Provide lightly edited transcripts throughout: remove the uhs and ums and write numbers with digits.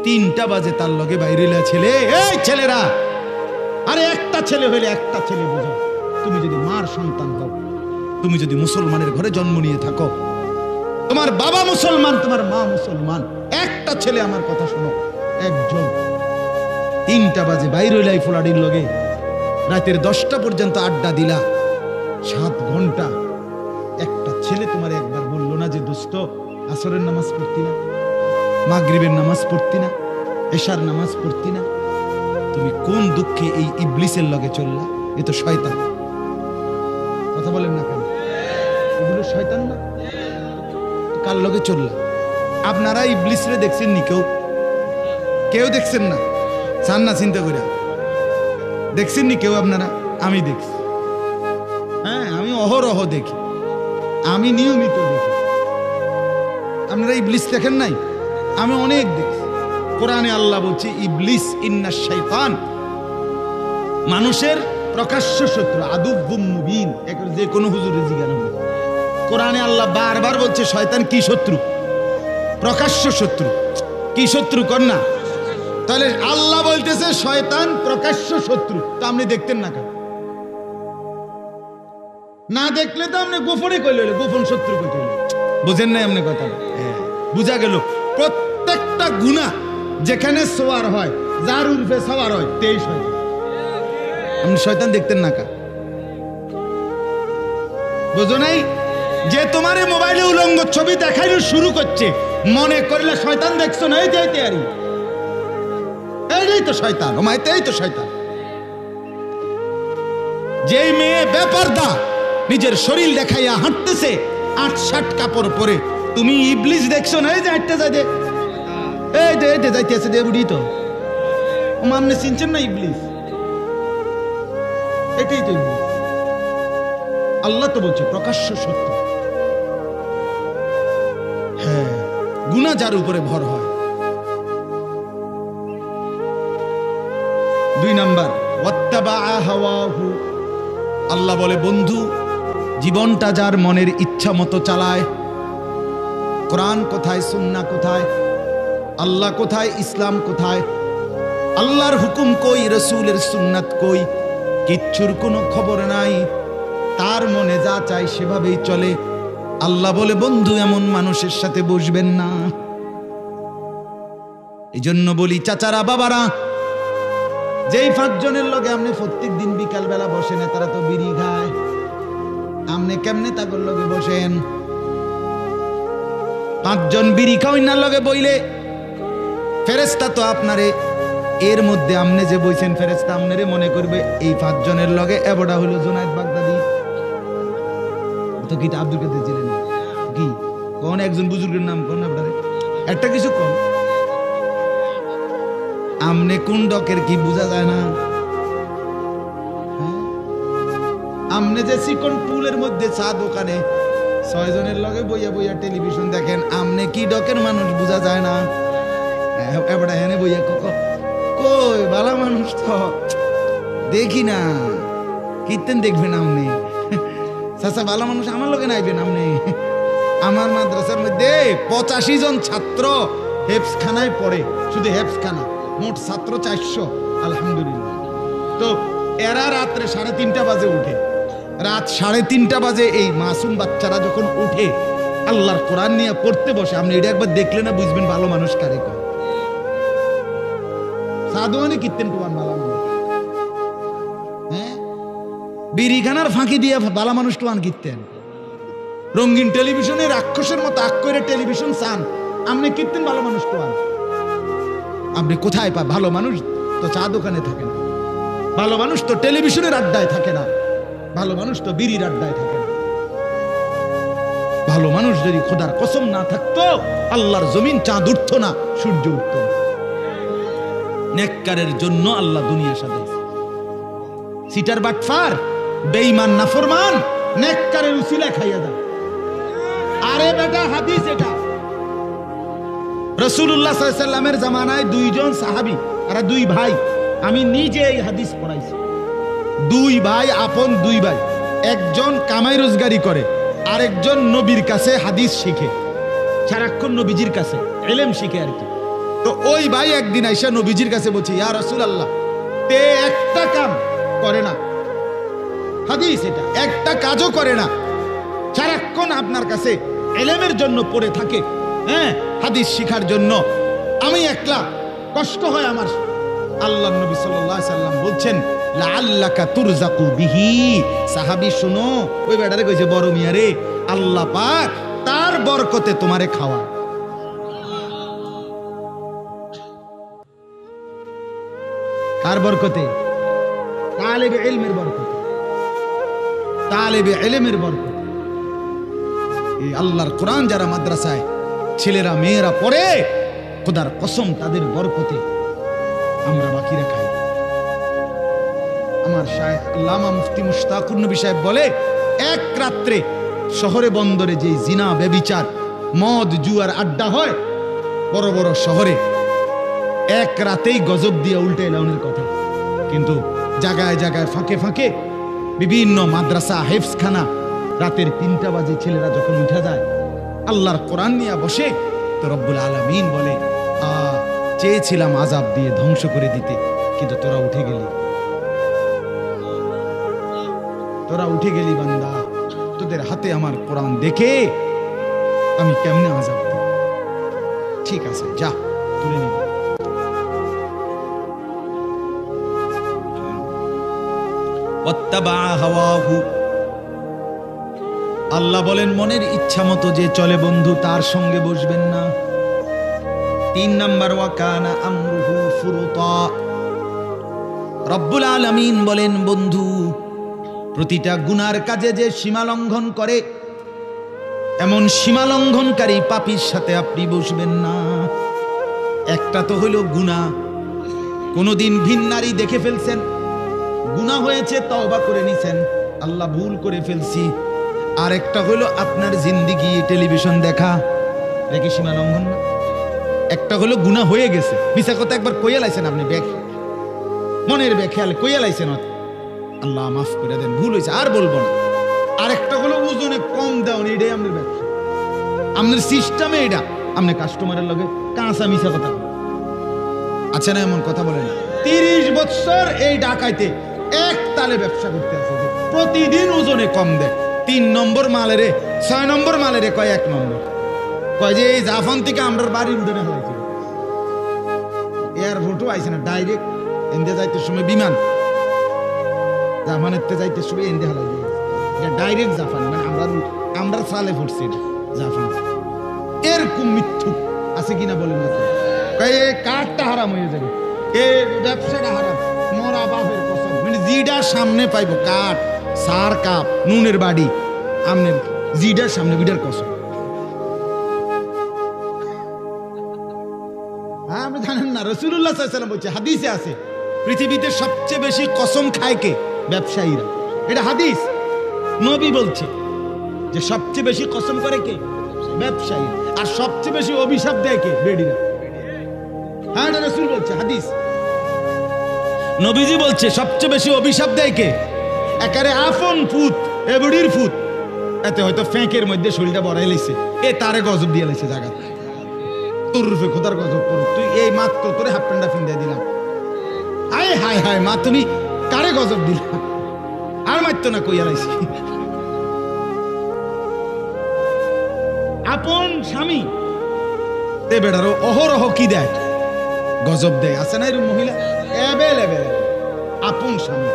3টা বাজে তার লগে বাইরেলা ছেলে, এই ছেলেরা, আরে একটা ছেলে হইলে একটা ছেলে বুঝো। তুমি যদি মার সন্তান হও, তুমি যদি মুসলমানের ঘরে জন্ম নিয়ে থাকো, তোমার বাবা মুসলমান, তোমার মা মুসলমান, একটা ছেলে, আমার কথা শোনো, একজন 3টা বাজে বাইরে হইলাই ফোলাডির লগে, রাতের 10টা পর্যন্ত আড্ডা দিলা, 7 ঘন্টা, একটা ছেলে তোমার একবার বললো না যে দোস্ত আসরের নামাজ পড়তি না, মাগরিবের নামাজ পড়তি না, এশার নামাজ পড়তি না? তুমি কোন দুঃখে এই ইবলিসের লগে চললা? এ তো শয়তান। কথা বলেন না কেন? এগুলো শয়তান না? কার লগে চললা? আপনারা ইবলিসরে দেখছেন নি? কেউ দেখছেন না? চান না চিন্তা করে দেখছেন নি কেউ আপনারা? আমি দেখছি, হ্যাঁ, আমি অহরহ দেখি, আমি নিয়মিত দেখি। আপনারা ইবলিস দেখেন নাই? আমি অনেক দেখছি। কোরআনে আল্লাহ বলছে ইবলিস ইন্নাশ শাইতান, মানুষের প্রকাশ্য শত্রু, আদুব্বুম মুবিন। যে কোনো হুজুরে জিজ্ঞাসা করে, কোরআনে আল্লাহ বারবার বলছে শয়তান কি শত্রু? প্রকাশ্য শত্রু। কি শত্রু কর না? তাহলে আল্লাহ বলতেছে শয়তান প্রকাশ্য শত্রু, তো আপনি দেখতেন না কেন? না দেখলে তো আপনি গোপনে কইলে, গোপন শত্রু কইতে হইলে। বুঝেন নাই আপনি কথা? বুঝা গেল। প্রত্যেকটা গুনাহ যেখানে সোয়ার হয়, যার উর্ফে সওয়ার হয়, তেই শয়তান। আপনি শয়তান দেখতেন না কা? বুঝো নাই? যে তোমার মোবাইলে উলঙ্গ ছবি দেখাইলে শুরু করছে, মনে করলে শয়তান দেখছো না? এই তো শয়তান, ও মাইতে, এই তো শয়তান। যেই মেয়ে বেপরদা নিজের শরীর দেখাইয়া হাঁটতেছে 8-7 কাপড় পরে, তুমি ইবলিস দেখছো না? এই যে হাঁটতে যাই দে, এই যে যাইতে আছে দে, বুড়ি তো আপনি চিনছেন না ইবলিস? এটাই তো ইবলিস। আল্লাহ তো বলছে প্রকাশ্য সত্য। হ্যাঁ, গুনাহ যার উপরে ভর হয়। 2 নাম্বার, ওয়াত্তাবা হাওয়াহু। আল্লাহ বলে বন্ধু, জীবনটা যার মনের ইচ্ছা মতো চালায়। কোরআন কোথায়, সুন্নাহ কোথায়, আল্লাহ কোথায়, ইসলাম কোথায়, আল্লাহর হুকুম কই, রাসূলের সুন্নাত কই, কিচ্ছুর কোনো খবর নাই। তার মনে যা চায় সেভাবেই চলে। আল্লাহ বলে বন্ধু, এমন মানুষের সাথে বসবেন না। এই জন্য বলি চাচারা, বাবারা, যেই 5 জনের লগে আপনি প্রত্যেক দিন বিকাল বেলা বসেন, তারা তো বিড়ি খায়, আপনি কেমনে তাদের লগে বসেন? 5 জন বিড়ি খাওয়াই না লগে বইলে ফেরেশতা তো আপনারে, এর মধ্যে আপনি যে বইছেন, ফেরেশতা আপনারে মনে করবে এই 5 জনের লগে এবড়া হলো জুনায়েদ বাগদাদি, তো কি আব্দুল কাদের জিলানী, কি কোন একজন বুজুর্গের নাম কোন? আপনারে একটা কিছু কোন? আমনে কোন ডকের কি বোঝা যায় না? আমনে যে চিকন টুলের মধ্যে চা দোকানে 6 জনের লগে বইয়া বইয়া টেলিভিশন দেখেন, আমনে কি ডকের মানুষ বোঝা যায় না? এবড়া হেনে বইয়া কই ভালো মানুষ তো দেখি না, কীর্তন দেখবেন আপনি? চাচা ভালো মানুষ আমার লগে নাইবেন আপনি? আমার মাদ্রাসার মধ্যে 85 জন ছাত্র হেফজখানায় পড়ে, শুধু হেফজখানা, মোট ছাত্র 400, আলহামদুলিল্লাহ। তো এরা রাত্রে 3:30 বাজে উঠে, রাত 3:30 বাজে এই মাসুম বাচ্চারা যখন উঠে আল্লাহর কোরআন নিয়ে পড়তে বসে, আপনি এটা একবার দেখলে না বুঝবেন ভালো মানুষ কারে কয়। সাধুয়ানি কীর্তন টুয়ান ভালো মানুষ, হ্যাঁ, বিড়িখানার ফাঁকি দিয়ে ভালো মানুষ টুয়ান কীর্তন। রঙিন টেলিভিশনে রাক্ষসের মতো আগ করে টেলিভিশন চান, আপনি কীর্তন ভালো মানুষ টুয়ান। আপনি কোথায় পা? ভালো মানুষ তো চা দোকানে থাকে না, ভালো মানুষ তো টেলিভিশনের আড্ডায় থাকে না, ভালো মানুষ তো বিড়ির আড্ডায় থাকে না। ভালো মানুষ যদি খোদার কসম না থাকতো, আল্লাহর জমিন চাঁদ উঠত না, সূর্য উঠত না। নেককারের জন্য আল্লাহ দুনিয়া সাজাইছে। সিটার বাটফার, বেঈমান নাফরমান নেককারের উসিলা খাইয়া দাও। আরে বেটা, হাদিস এটা। রাসূলুল্লাহ সাল্লাল্লাহু আলাইহি ওয়াসাল্লামের জামানায় 2 জন সাহাবী, আর 2 ভাই, আমি নিজে এই হাদিস পড়াইছি। 2 ভাই, আপন 2 ভাই, একজন কামাই রোজগারি করে, আরেকজন নবীর কাছে হাদিস শিখে, সারাক্ষণ নবীজির কাছে ইলম শিখে আর কি। তো ওই ভাই একদিন আইসা নবীজির কাছে বলছে, ইয়া রাসূলুল্লাহ, তে একটা কাম করে না, হাদিস এটা, একটা কাজও করে না, সারাক্ষণ আপনার কাছে ইলমের জন্য পড়ে থাকে, হ্যাঁ, হাদিস শিখার জন্য। আমি একলা কষ্ট হয় আমার। আল্লাহর নবী সাল্লাল্লাহু আলাইহি সাল্লাম বলছেন, লাআল্লাকা তুরযাকু বিহি। সাহাবী শুনো, ওই বেটারে কইছে, বড় মিয়া রে, আল্লাহ পাক তার বরকতে তোমারে খাওয়া। কার বরকতে? তালেবে ইলমের বরকতে, তালেবে ইলমের বরকতে। এই আল্লাহর কোরআন যারা মাদ্রাসায় ছেলেরা মেয়েরা পড়ে, খোদার কসম তাদের বরকতে আমরা বাকিরা খাই। আমার শায়েখ আল্লামা মুফতি মুশতাকুর নবী সাহেব বলে, এক রাত্রে শহরে বন্দরে যে জিনা ব্যভিচার মদ জুয়ার আড্ডা হয় বড় বড় শহরে, এক রাতেই গজব দিয়ে উল্টে এলাউনের কথা। কিন্তু জায়গায় জায়গায় ফাঁকে ফাঁকে বিভিন্ন মাদ্রাসা হেফজখানা, রাতের 3টা বাজে ছেলেরা যখন উঠে যায় আল্লাহর কোরআন নিয়ে বসে, তো রব্বুল আলামিন বলে, চেয়েছিলাম আযাব দিয়ে ধ্বংস করে দিতে, কিন্তু তোরা উঠে গেলি, তোরা উঠে গেলি বান্দা, তোদের হাতে আমার কোরআন দেখে আমি কেমনে আযাব দিই। ঠিক আছে, যা তুলে নিবি। আল্লাহ বলেন, মনের ইচ্ছা মতো যে চলে বন্ধু, তার সঙ্গে বসবেন না। 3 নাম্বার, ওয়াকানা আমরুহু ফুরুতা। রব্বুল আলামিন বলেন, বন্ধু, প্রতিটা গুনার কাজে যে সীমা লঙ্ঘন করে, এমন সীমা লঙ্ঘনকারী পাপীর সাথে আপনি বসবেন না। একটা তো হইল গুনাহ, কোনদিন ভিন নারী দেখে ফেলছেন, গুনাহ হয়েছে, তওবা করে নিছেন, আল্লাহ ভুল করে ফেলছি। আর একটা হলো আপনার জিন্দেগি টেলিভিশন দেখা, দেখে সীমা লঙ্ঘন না? একটা হলো গুনাহ হয়ে গেছে, মিছা কথা একবার কইয়া লাইছেন আপনি, মনের বেখেয়াল কইয়া লাইছেন, আল্লাহ মাফ করে দেন, ভুল হয়েছে আর বলবো না। আর একটা হলো ওজনে কম দেওয়া, এটাই আপনার ব্যবসা, আপনার সিস্টেমে এটা, আপনি কাস্টমারের লগে কাঁচা মিছা কথা আছে না? এমন কথা বলেন, 30 বছর এই ঢাকাইতে এক তালে ব্যবসা করতে আছে, প্রতিদিন ওজনে কম দেয়। 3 নম্বর মালেরে 6 নম্বর মালেরে কয় 1 নম্বর, কয় যে এই জাফান থেকে আমরা বাড়ির উঠে ফেলাইছি, এয়ারপোর্টও আইছে না, ডাইরেক্ট এনদে যাইতে সময় বিমান, জাপানের যাইতে সময় এনদে হালাই দিয়ে ডাইরেক্ট জাপান, মানে আমরা সালে ফুটছি জাপান। এরকম মিথ্যু আছে কিনা বলেন না? কাঠটা হারাম হয়ে যাবে, এ ব্যবসাটা হারাম, মরা বাপের কসম, মানে জিডার সামনে পাইব কাঠ, সার কাপ, নুনের বাড়ি, আমনের জিডার সামনে বিডার কসম। হ্যাঁ, আপনি জানেন না, রাসূলুল্লাহ সাল্লাল্লাহু আলাইহি ওয়াসাল্লাম বলছে, হাদিসে আছে, পৃথিবীতে সবচেয়ে বেশি কসম খায় কে? ব্যবসায়ীরা। এটা হাদিস, নবী বলছে যে সবচেয়ে বেশি কসম করে কে? ব্যবসায়ী। আর সবচেয়ে বেশি অভিশাপ দেয় কে? বেডিরা। হ্যাঁ, এটা রাসূল বলছে, হাদিস, নবীজি বলছে সবচেয়ে বেশি অভিশাপ দেয় কে? একারে আপন ফুত, এ বুড়ির ফুত, এতে হয়তো ফ্যাঁকের মধ্যে শরীরটা বড়াই লাইছে, এ তারে গজব দিয়ে লাইছে জায়গা, তোর রূপে খোদার গজব করুক, তুই এই মাত্র তোরে হাফ প্যান্টটা ফিন্দাই দিলাম, হায় হায় হায় মা, তুমি কারে গজব দিলাম, আর মাত্র না কইয়া লাইছি। আপন স্বামী তে বেড়ারও অহরহ কি দেয়? গজব দেয়। আছে না এরকম মহিলা? এভেলেবেল। আপন স্বামী,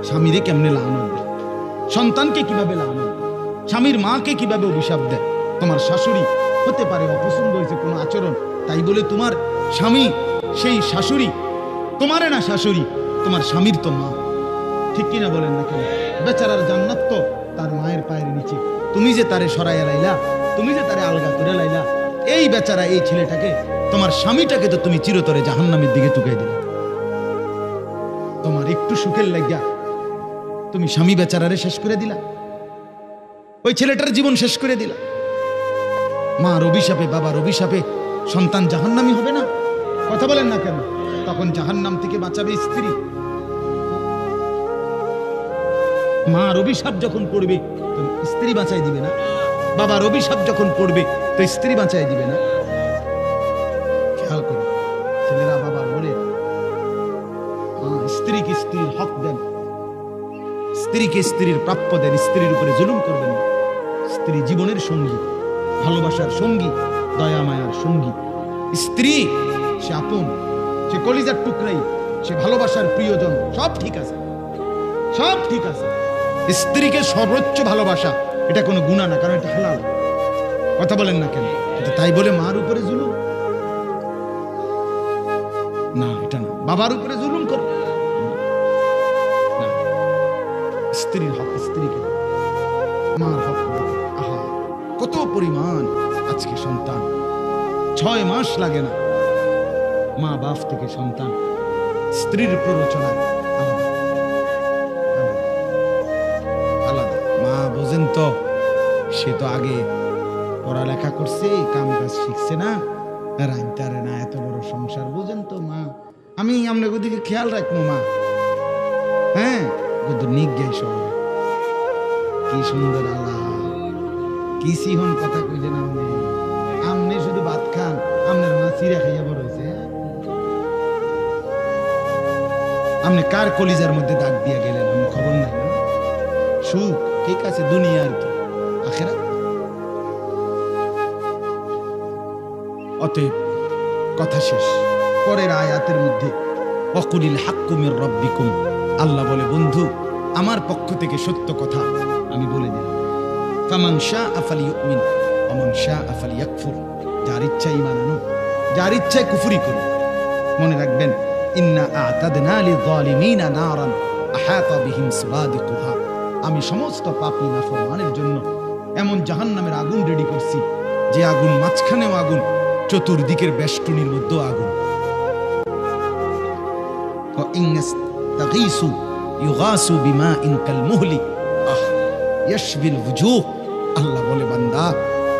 স্বামীরে কেমনে লানত দেয়, সন্তানকে কিভাবে লানত দেয়, স্বামীর মাকে কিভাবে অভিশাপ দেয়। তোমার শাশুড়ি হতে পারে অপছন্দ হয়েছে কোনো আচরণ, তাই বলে তোমার স্বামী সেই শাশুড়ি তোমারে না, শাশুড়ি তোমার স্বামীর তো মা, ঠিক কিনা বলেন না কেন? বেচারার জান্নাত তো তার মায়ের পায়ের নিচে, তুমি যে তারে সরাইয়া লাইলা, তুমি যে তারে আলগা করে লাইলা, এই বেচারা এই ছেলেটাকে, তোমার স্বামীটাকে তো তুমি চিরতরে জাহান্নামের দিকে টুকাই দিলে। তোমার একটু সুখের লাগিয়া তুমি স্বামী বেচারারে শেষ করে দিলা, ওই ছেলেটার জীবন শেষ করে দিলা। মার অভিশাপে, বাবার অভিশাপে সন্তান জাহান্নামী হবে না? কথা বলেন না কেন? তখন জাহান্নাম থেকে বাঁচাবে স্ত্রী। মার অভিশাপ যখন পড়বে তো স্ত্রী বাঁচাই দিবে না? বাবার অভিশাপ যখন পড়বে তো স্ত্রী বাঁচাই দিবে না? খেয়াল করুন। স্ত্রীকে স্ত্রীর হক দেন, স্ত্রীকে স্ত্রীর প্রাপ্য দেন, স্ত্রীর উপরে জুলুম করবেন না। স্ত্রী জীবনের সঙ্গী, ভালোবাসার সঙ্গী, দয়া মায়ার সঙ্গী। স্ত্রী সে আপন, সে কলিজার টুকরাই, সে ভালোবাসার প্রিয়জন। সব ঠিক আছে, সব ঠিক আছে। স্ত্রীকে সর্বোচ্চ ভালোবাসা এটা কোনো গুনাহ না, কারণ এটা হালাল। কথা বলেন না কেন? এটা তাই বলে মার উপরে জুলুম না, এটা না। বাবার উপরে জুলুম করো না। স্ত্রীর হক স্ত্রীকে, মার হক মাকে। আহা, কত পরিমাণ আজকে সন্তান 6 মাস লাগে না মা বাপ থেকে সন্তান স্ত্রীর প্ররোচনায় আলাদা আলাদা। মা বোঝেন তো, সে তো আগে পড়ালেখা করছে, কাম কাজ শিখছে না, রাইতারে না, এত বড় সংসার। বোঝেন তো মা, আমি আপনাকে দিকে খেয়াল রাখবো মা। হ্যাঁ, কত নিজ্ঞাই শহরে, কি সুন্দর আলা, কি সিহন কথা কইলেন আপনি। আমনে শুধু ভাত খান, আপনার মা চিরা খাইয়া বড় হয়েছে। আপনি কার কলিজার মধ্যে দাগ দিয়া গেলেন, আমি খবর নাই না। সুখ ঠিক আছে, দুনিয়া আর কি, আখেরাত। অতএব কথা শেষ। পরের আয়াতের মধ্যে ওয়াকুলিল হাক্কু মির রাব্বিকুম, আল্লাহ বলে বন্ধু আমার পক্ষ থেকে সত্য কথা আমি বলে দিলাম। ফামান শাআ ফালিয়ুমিন ওয়া মান শাআ ফালিয়াকফুর, যার ইচ্ছা ঈমান আনো, যার ইচ্ছা কুফরি করো। মনে রাখবেন, ইন্না আ'তাদনা লিয-যালিমিনা নারান আহাতা বিহিম সুরাদিকুহা, আমি সমস্ত পাপী নাফরমানের জন্য এমন জাহান্নামের আগুন রেডি করছি, যে আগুন মাঝখানেও আগুন, চতুর্দিকের বেষ্টনীর মধ্যেও আগুন। ওয়া ইন্নাস্তাগীসু ইউগাসু বিমাইন কালমুহলি আহ ইয়াশবিল ওয়ুজুহ, আল্লাহ বলে বান্দা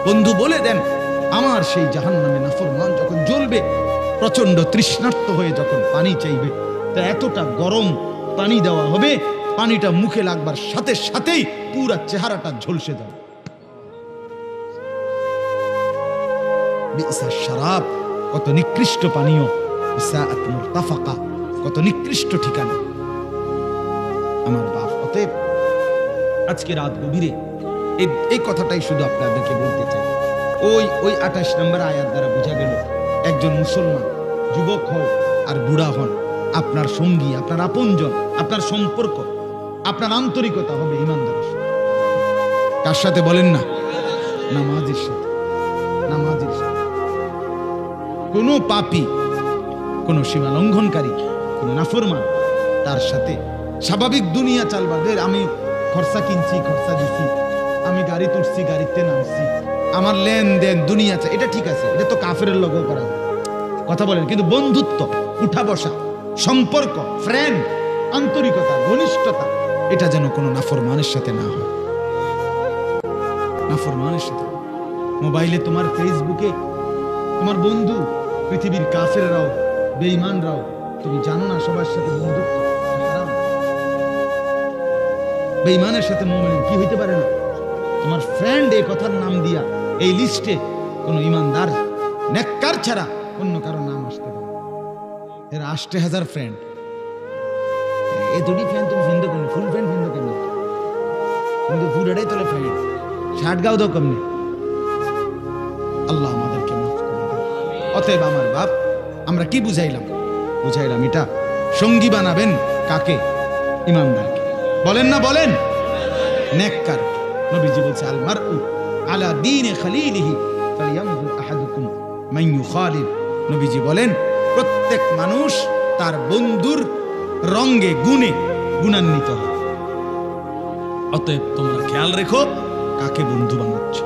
বন্ধু বলে দেন, আমার সেই জাহান্নামে নাফরমান যখন জ্বলবে, প্রচন্ড তৃষ্ণার্ত হয়ে যখন পানি চাইবে, তা এতটা গরম পানি দেওয়া হবে, পানিটা মুখে লাগবার সাথে সাথেই পুরা চেহারাটা ঝলসে যাবে। বিসা শারাব, কত নিকৃষ্ট পানীয়, বিসাআত মুরতাফাকা, কত নিকৃষ্ট ঠিকানা আমার বাপ। অতএব আজকে রাত গভীরে এই কথাটাই শুধু আপনাদেরকে বলতে চাই। ওই 28 নম্বর আয়াত দ্বারা বোঝা গেল, একজন মুসলমান যুবক হন আর বুড়া হন, আপনার সঙ্গী, আপনার আপনজন, আপনার সম্পর্ক, আপনার আন্তরিকতা হবে ইমানদারের সাথে। কার সাথে বলেন না? নামাজের সাথে। নামাজের সাথে। কোনো পাপী, কোনো সীমা লঙ্ঘনকারী, কোনো নাফরমান, তার সাথে স্বাভাবিক দুনিয়া চালবাদের, আমি খরচা কিনছি, খরচা দিছি, আমি গাড়ি তুলছি, গাড়িতে নামছি, আমার লেনদেন দুনিয়া চাই, এটা ঠিক আছে, এটা তো কাফেরের লগও করা যায়। কথা বলেন, কিন্তু বন্ধুত্ব, উঠা বসা, সম্পর্ক, ফ্রেন্ড, আন্তরিকতা, ঘনিষ্ঠতা, এটা যেন কোনো নাফরমানের সাথে না হয়। নাফরমানের সাথে। মোবাইলে তোমার, ফেসবুকে তোমার বন্ধু, পৃথিবীর কাফেররাও, বেঈমানরাও, তুমি জানো না সবার সাথে বন্ধুত্ব হারাম। বেঈমানের সাথে মুমিনের কি হইতে পারে না? তোমার ফ্রেন্ড এই কথার নাম দিয়া এই লিস্টে কোন ইমানদার নেককার ছাড়া অন্য কারো নাম আসতে পারে। এর 80,000 ফ্রেন্ড, এই দুটি ফ্রেন্ড তুমি ফিন্দো কেন? ফুল ফ্রেন্ড ফিন্দো কেন? কিন্তু পুরাটাই তোলে ফ্রেন্ড, শার্ট গাও দাও কেমনি? আল্লাহ আমাদেরকে মাফ করে দেন। অতএব আমার বাপ, আমরা কি বুঝাইলাম? বুঝাইলাম এটা সঙ্গী বানাবেন কাকে? ইমানদারকে। বলেন না, বলেন নেককার। নবীজি বলছে, আল মারউ আলা দীনি খালিলিহি ফালইয়ানজুর আহাদুকুম মান ইউখালিল। নবীজি বলেন, প্রত্যেক মানুষ তার বন্ধুর রঙে, গুণে গুণান্বিত হয়। অতএব তোমরা খেয়াল রেখো কাকে বন্ধু বানাচ্ছ।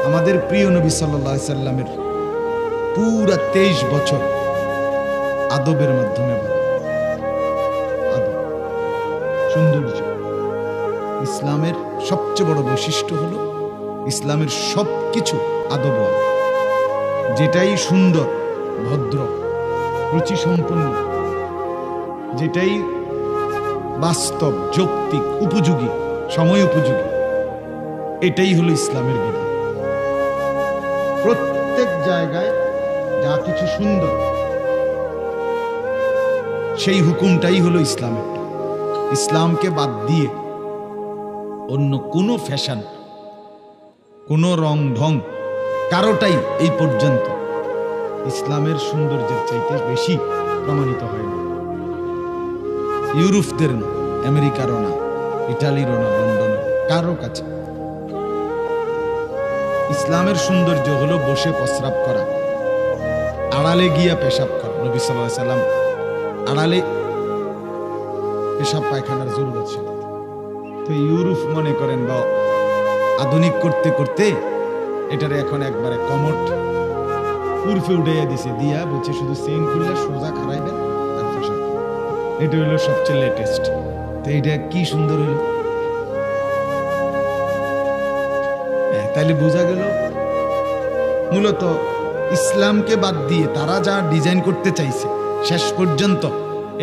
আমাদের প্রিয় নবী সাল্লাল্লাহু আলাইহি সাল্লামের পুরা 23 বছর আদবের মাধ্যমে বলে, আদব, সৌন্দর্য। ইসলামের সবচেয়ে বড় বৈশিষ্ট্য হলো ইসলামের সবকিছু আদব। যেটাই সুন্দর, ভদ্র, রুচি সম্পন্ন, যেটাই বাস্তব, যৌক্তিক, উপযোগী, সময় উপযোগী, এটাই হলো ইসলামের বিধান। প্রত্যেক জায়গায় যা কিছু সুন্দর, সেই হুকুমটাই হলো ইসলামের। ইসলামকে বাদ দিয়ে অন্য কোনো ফ্যাশন, কোনো রং ঢং, কারোটাই এই পর্যন্ত ইসলামের সৌন্দর্যের চাইতে বেশি প্রমাণিত হয় না। ইউরোপদের না, আমেরিকারও না, ইটালিরও না, লন্ডনের কারো কাছে। ইসলামের সৌন্দর্য হলো বসে প্রস্রাব করা, আড়ালে গিয়া পেশাব করা। নবী সাল্লাল্লাহু আলাইহি সাল্লাম আড়ালে পেশাব পায়খানার জরুরত ছিল। তো ইউরোপ মনে করেন বা আধুনিক করতে করতে এটারে এখন একবারে কমট উর্ফে উঠাইয়া দিছে, দিয়া বলছে শুধু চেইন খুললে সোজা খারাইবেন আর পেশাব। এটা হইলো সবচেয়ে লেটেস্ট। তো এটা কি সুন্দর হইল। তাইলে বোঝা গেল মূলত ইসলামকে বাদ দিয়ে তারা যা ডিজাইন করতে চাইছে শেষ পর্যন্ত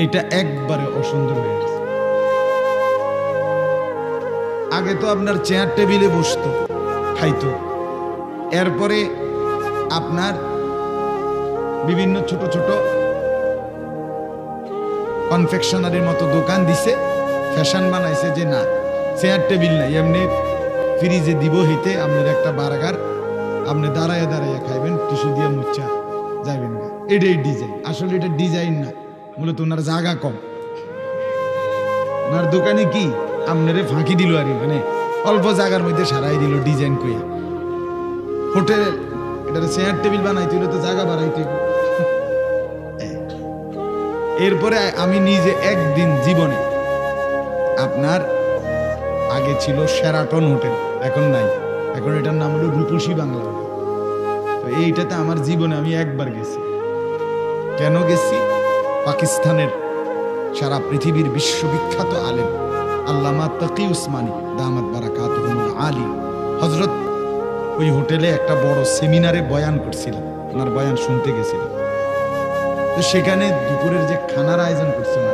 এটা একবারে অসুন্দর হয়ে গেছে। আগে তো আপনার চেয়ার টেবিলে বসতো, খাইতো, এরপরে আপনার বিভিন্ন ছোট ছোট কনফেকশনারির মতো দোকান দিছে, ফ্যাশন বানাইছে যে না চেয়ার টেবিল নাই, এমনি ফ্রিজে দিব হইতে আপনার একটা বার্গার আপনি দাঁড়াইয়া দাঁড়াইয়া খাইবেন, টিস্যু দিয়ে মুচ্ছা যাবেন না। এটাই ডিজাইন। আসলে এটা ডিজাইন না, মূলত ওনার জায়গা কম। ওনার দোকানে কি আপনারে ফাঁকি দিল আর মানে অল্প জায়গার মধ্যে সারাই দিল ডিজাইন কইয়া। হোটেল এটা চেয়ার টেবিল বানাইতে হইলে তো জায়গা বাড়াইতে। এরপরে আমি নিজে একদিন জীবনে আপনার আগে ছিল শেরাটন হোটেল, এখন নাই, এখন এটার নাম হলো রূপসী বাংলা হোটেল। তো এইটাতে আমার জীবনে আমি একবার গেছি। কেন গেছি? পাকিস্তানের সারা পৃথিবীর বিশ্ববিখ্যাত আলেম আল্লামা তাকি উসমানী দামাত বারাকাতুহুল আলী হযরত ওই হোটেলে একটা বড় সেমিনারে বয়ান করছিলেন, ওনার বয়ান শুনতে গেছিলাম। তো সেখানে দুপুরের যে খানার আয়োজন করছে না,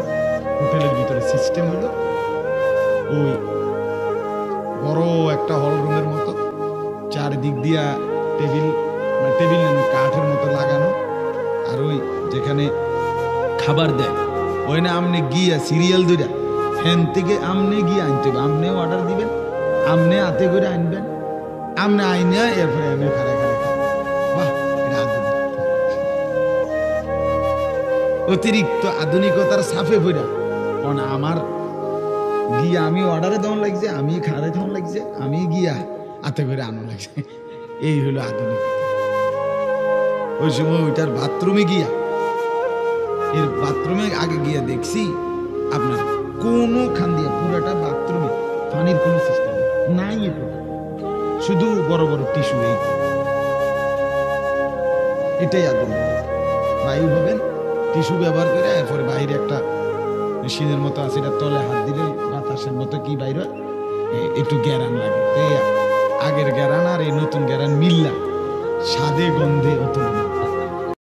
হোটেলের ভিতরে সিস্টেম হলো ওই বড় একটা হল রুমের মতো, চারদিক দিয়া টেবিল, মানে টেবিল নেই, কাঠের মতো লাগানো, আর ওই যেখানে খাবার দেয় ওই না আমনে গিয়া সিরিয়াল ধরে হ্যান থেকে আমনে গিয়ে আনতে হবে, আমনে অর্ডার দিবেন, আমনে হাতে করে আনবেন, আমনে আইনা এরপরে আমি খারা খারা। বাহ, এটা আধুনিক, অতিরিক্ত আধুনিকতার সাফে ভরা। কারণ আমার গিয়া আমি অর্ডারে দেওয়া লাগছে, আমি খারে দেওয়া লাগছে, আমি গিয়া হাতে করে আনো লাগছে। এই হলো আধুনিকতা। ওই সময় ওইটার বাথরুমে গিয়া, এর বাথরুমে আগে গিয়া দেখছি আপনার কোনো খান দিয়ে পুরাটা বাথরুমে পানির কোনো সিস্টেম নাই, শুধু বড় বড় টিস্যু। এটাই আধুনিক। বায়ু হবেন, টিস্যু ব্যবহার করে এরপরে বাইরে একটা মেশিনের মতো আছে, এটা তলে হাত দিলে বাতাসের মতো কি বাইরে একটু গ্যারান লাগে। আগের গ্যারান আর এই নতুন গ্যারান মিল্লা স্বাদে গন্ধে অত